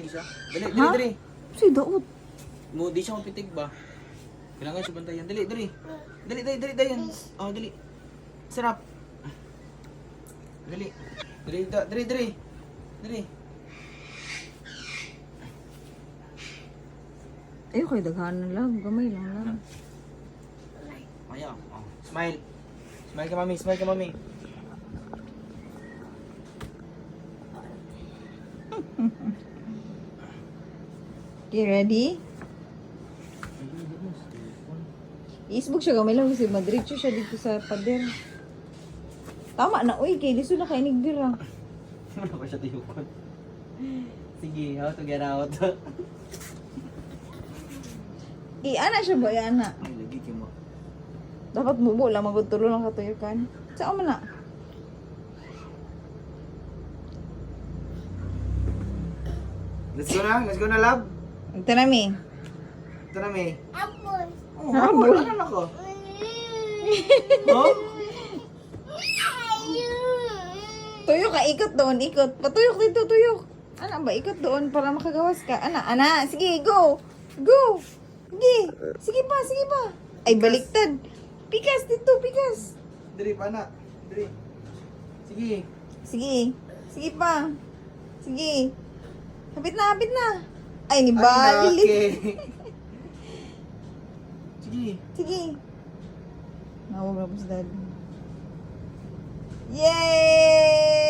Siya. Dali, Ha? dali, dali. Si daot. Mo di siya mapitig ba? Kailangan siya bantayan. Dali, dali. Dali, dali, dali, dali. Oh, dali. Sarap. Dali. Dali, dali, dali. Dali. Ay, ko'y daghan na lang. Gamay lang lang. Ayaw. Oh. Smile. Smile ka, mami. Smile ka, mami. Okay, ready? Isbog siya gamay lang kasi madritso siya dito sa pader. Tama na, uy, kay liso na kainig dira. Ano ba siya tiyukon? Sige, how to get out? Ana siya ba, ana? Ay, lagi kayo mo. Dapat bubo lang, magtulo lang katuyukan. Saan mo na? Let's go na, love. Ito na, mi. Ito na, May. Apple. Oh, Apple. Ano ako? Oh? Tuyok ka, ikot doon, ikot. Patuyok dito, tuyok. Ana ba, ikot doon para makagawas ka. Ana, sige, go. Go. Sige, sige pa. Ay, baliktad. Pikas dito, pikas. Dali pa na. Dali. Sige. Sige pa. Sige. Hapit na. Ay, ni Bali. Okay. Sige. Sige. Nawag na po si Daddy. Yay!